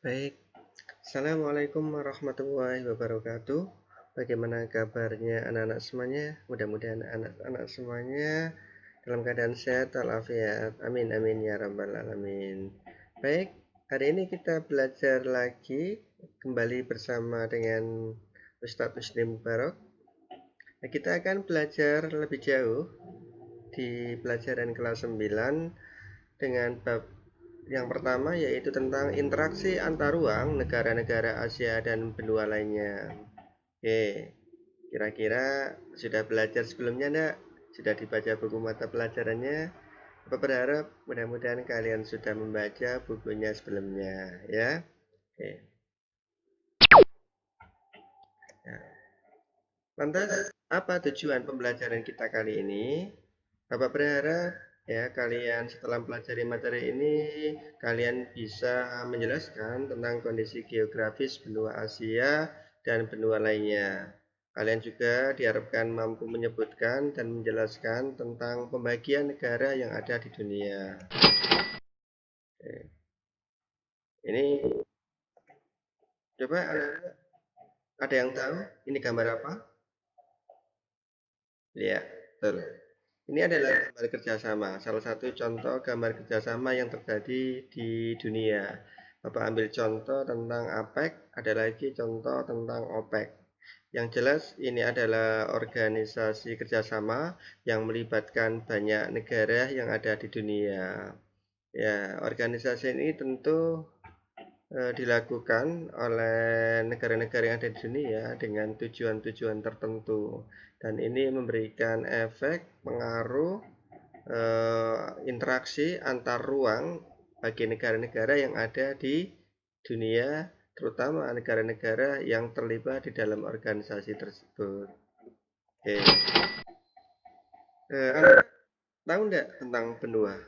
Baik, Assalamualaikum warahmatullahi wabarakatuh. Bagaimana kabarnya anak-anak semuanya? Mudah-mudahan anak-anak semuanya dalam keadaan sehat walafiat. Amin amin ya rabbal alamin. Baik, hari ini kita belajar lagi kembali bersama dengan Ustadz Muslim Mubarak. Nah, kita akan belajar lebih jauh di pelajaran kelas 9 dengan bab yang pertama yaitu tentang interaksi antar ruang negara-negara Asia dan benua lainnya. Oke, kira-kira sudah belajar sebelumnya enggak? Sudah dibaca buku mata pelajarannya? Apa berharap mudah-mudahan kalian sudah membaca bukunya sebelumnya ya. Oke. Nah, lantas apa tujuan pembelajaran kita kali ini? Bapak berharap ya kalian setelah mempelajari materi ini kalian bisa menjelaskan tentang kondisi geografis benua Asia dan benua lainnya. Kalian juga diharapkan mampu menyebutkan dan menjelaskan tentang pembagian negara yang ada di dunia. Oke. Ini coba ada yang tahu ini gambar apa? Lihat, betul. Ini adalah gambar kerjasama, salah satu contoh gambar kerjasama yang terjadi di dunia. Bapak ambil contoh tentang APEC, ada lagi contoh tentang OPEC. Yang jelas ini adalah organisasi kerjasama yang melibatkan banyak negara yang ada di dunia. Ya, organisasi ini tentu dilakukan oleh negara-negara yang ada di dunia dengan tujuan-tujuan tertentu, dan ini memberikan efek pengaruh interaksi antar ruang bagi negara-negara yang ada di dunia, terutama negara-negara yang terlibat di dalam organisasi tersebut. Oke. Anda tahu enggak tentang benua?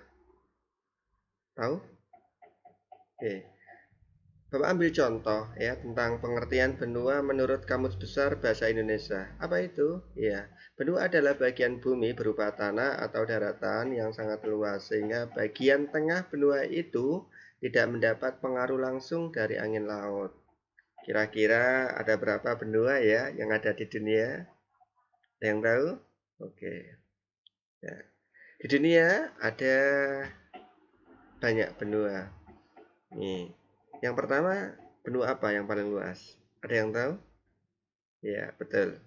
Tahu? Oke. Bapak ambil contoh ya tentang pengertian benua menurut Kamus Besar Bahasa Indonesia. Apa itu? Ya, benua adalah bagian bumi berupa tanah atau daratan yang sangat luas sehingga bagian tengah benua itu tidak mendapat pengaruh langsung dari angin laut. Kira-kira ada berapa benua ya yang ada di dunia? Ada yang tahu? Oke. Ya. Di dunia ada banyak benua. Nih, yang pertama, benua apa yang paling luas? Ada yang tahu? Ya, betul.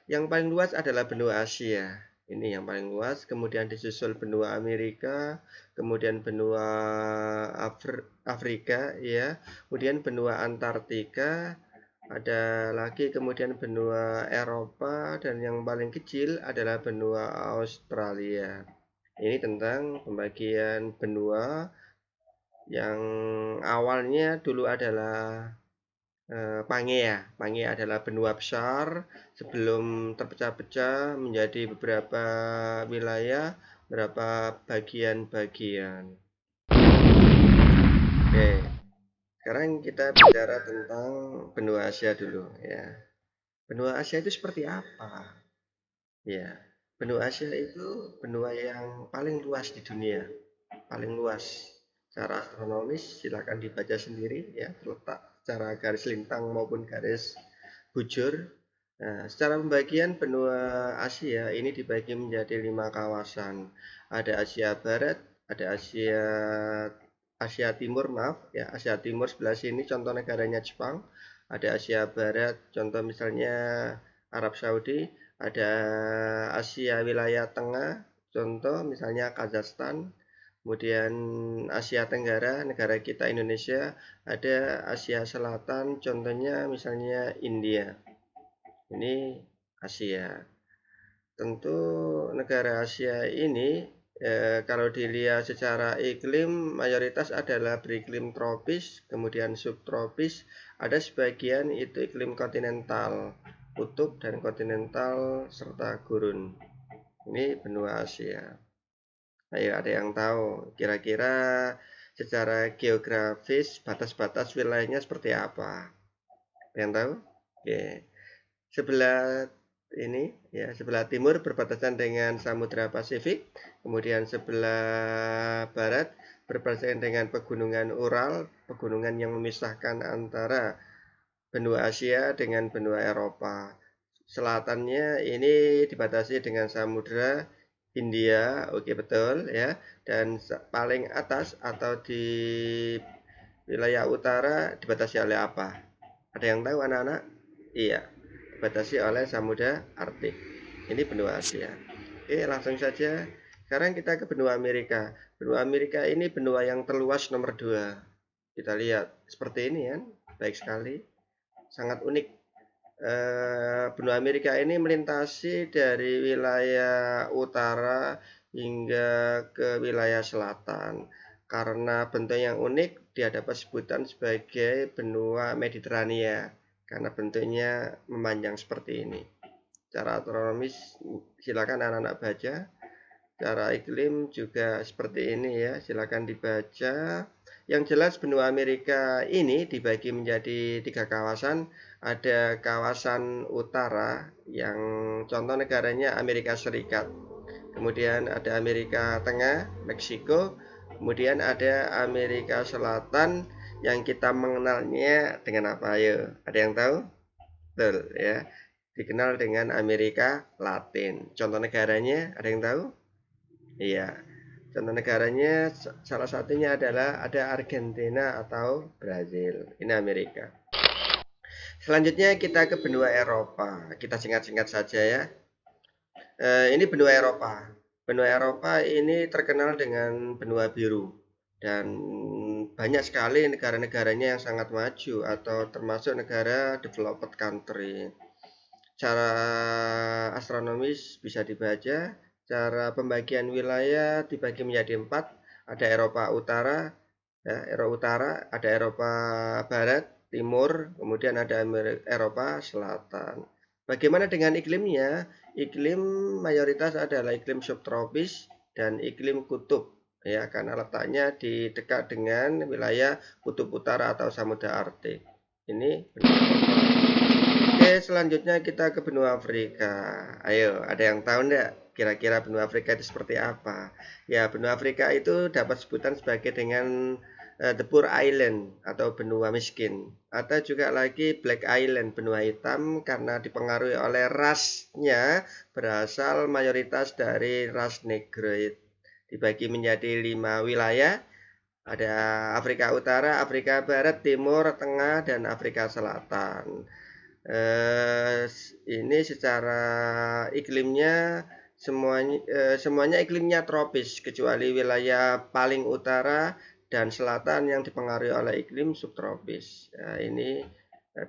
Yang paling luas adalah benua Asia. Ini yang paling luas, kemudian disusul benua Amerika, kemudian benua Afrika, ya, kemudian benua Antartika, ada lagi kemudian benua Eropa, dan yang paling kecil adalah benua Australia. Ini tentang pembagian benua yang awalnya dulu adalah Pangea. Pangea adalah benua besar sebelum terpecah-pecah menjadi beberapa wilayah, beberapa bagian-bagian. Oke, sekarang kita bicara tentang benua Asia dulu ya. Benua Asia itu seperti apa? Ya, benua Asia itu benua yang paling luas di dunia, paling luas. Secara astronomis silakan dibaca sendiri ya, terletak secara garis lintang maupun garis bujur. Nah, secara pembagian benua Asia ini dibagi menjadi 5 kawasan. Ada Asia Barat, ada Asia Timur, maaf ya, Asia Timur sebelah sini contoh negaranya Jepang. Ada Asia Barat, contoh misalnya Arab Saudi. Ada Asia wilayah tengah, contoh misalnya Kazakhstan. Kemudian Asia Tenggara, negara kita Indonesia. Ada Asia Selatan, contohnya misalnya India. Ini Asia. Tentu negara Asia ini kalau dilihat secara iklim mayoritas adalah beriklim tropis, kemudian subtropis, ada sebagian itu iklim kontinental, kutub dan kontinental serta gurun. Ini benua Asia. Ayo, ada yang tahu kira-kira secara geografis batas-batas wilayahnya seperti apa? Ada yang tahu? Oke. Sebelah ini ya, sebelah timur berbatasan dengan Samudra Pasifik, kemudian sebelah barat berbatasan dengan pegunungan Ural, pegunungan yang memisahkan antara benua Asia dengan benua Eropa. Selatannya ini dibatasi dengan Samudra Hindia, oke betul ya. Dan paling atas atau di wilayah utara dibatasi oleh apa? Ada yang tahu anak-anak? Iya, dibatasi oleh Samudra Arktik. Ini benua Asia. Oke, langsung saja. Sekarang kita ke benua Amerika. Benua Amerika ini benua yang terluas nomor 2. Kita lihat seperti ini kan, baik sekali, sangat unik. Benua Amerika ini melintasi dari wilayah utara hingga ke wilayah selatan. Karena bentuk yang unik, dia dapat sebutan sebagai benua Mediterania karena bentuknya memanjang seperti ini. Cara astronomis silakan anak-anak baca. Cara iklim juga seperti ini ya, silakan dibaca. Yang jelas benua Amerika ini dibagi menjadi 3 kawasan. Ada kawasan utara yang contoh negaranya Amerika Serikat. Kemudian ada Amerika Tengah, Meksiko. Kemudian ada Amerika Selatan yang kita mengenalnya dengan apa ya? Ada yang tahu? Betul ya. Dikenal dengan Amerika Latin. Contoh negaranya ada yang tahu? Iya. Contoh negaranya salah satunya adalah ada Argentina atau Brazil. Ini Amerika. Selanjutnya kita ke benua Eropa. Kita singkat-singkat saja ya. Ini benua Eropa. Benua Eropa ini terkenal dengan benua biru dan banyak sekali negara-negaranya yang sangat maju atau termasuk negara developed country. Cara astronomis bisa dibaca. Cara pembagian wilayah dibagi menjadi 4. Ada Eropa Utara, ya, Eropa Utara, ada Eropa Barat, Timur, kemudian ada Eropa Selatan. Bagaimana dengan iklimnya? Iklim mayoritas adalah iklim subtropis dan iklim kutub, ya, karena letaknya di dekat dengan wilayah kutub utara atau Samudra Arktik. Ini benua Eropa. Oke, selanjutnya kita ke benua Afrika. Ayo, ada yang tahu enggak kira-kira benua Afrika itu seperti apa? Ya, benua Afrika itu dapat sebutan sebagai dengan The Poor Island atau benua miskin. Atau juga lagi Black Island, benua hitam karena dipengaruhi oleh rasnya berasal mayoritas dari ras Negroid. Dibagi menjadi 5 wilayah. Ada Afrika Utara, Afrika Barat, Timur, Tengah, dan Afrika Selatan. Ini secara iklimnya semuanya iklimnya tropis kecuali wilayah paling utara dan selatan yang dipengaruhi oleh iklim subtropis. Nah, ini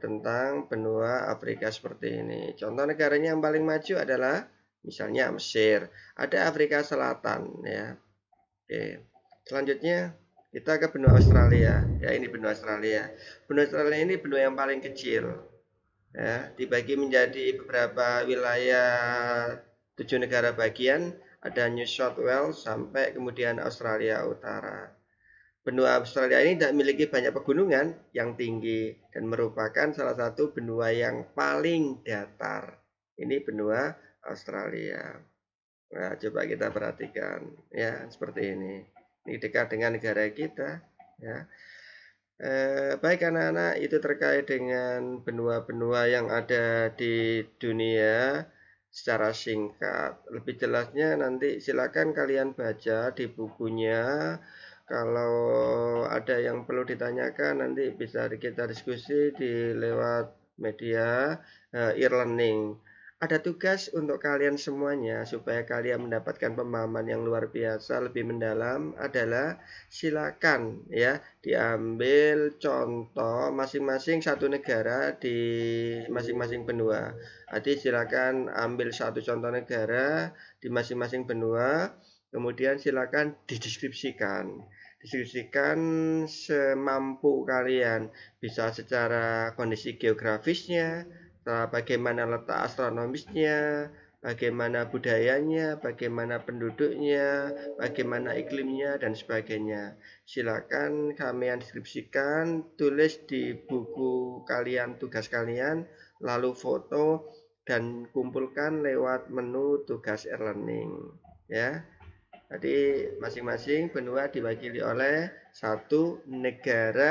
tentang benua Afrika seperti ini. Contoh negaranya yang paling maju adalah misalnya Mesir. Ada Afrika Selatan ya. Oke. Selanjutnya kita ke benua Australia. Ya, ini benua Australia. Benua Australia ini benua yang paling kecil. Ya, dibagi menjadi beberapa wilayah 7 negara bagian, ada New South Wales sampai kemudian Australia Utara. Benua Australia ini tidak memiliki banyak pegunungan yang tinggi dan merupakan salah satu benua yang paling datar. Ini benua Australia. Nah, coba kita perhatikan ya seperti ini. Ini dekat dengan negara kita ya. Baik anak-anak, itu terkait dengan benua-benua yang ada di dunia secara singkat. Lebih jelasnya nanti silakan kalian baca di bukunya. Kalau ada yang perlu ditanyakan nanti bisa kita diskusi di lewat media e-learning. Ada tugas untuk kalian semuanya supaya kalian mendapatkan pemahaman yang luar biasa lebih mendalam adalah silakan ya diambil contoh masing-masing satu negara di masing-masing benua. Jadi silakan ambil satu contoh negara di masing-masing benua, kemudian silakan dideskripsikan. Deskripsikan semampu kalian, bisa secara kondisi geografisnya, bagaimana letak astronomisnya, bagaimana budayanya, bagaimana penduduknya, bagaimana iklimnya, dan sebagainya. Silakan kalian deskripsikan, tulis di buku kalian, tugas kalian, lalu foto dan kumpulkan lewat menu tugas e-learning. Ya, Jadi masing-masing benua diwakili oleh satu negara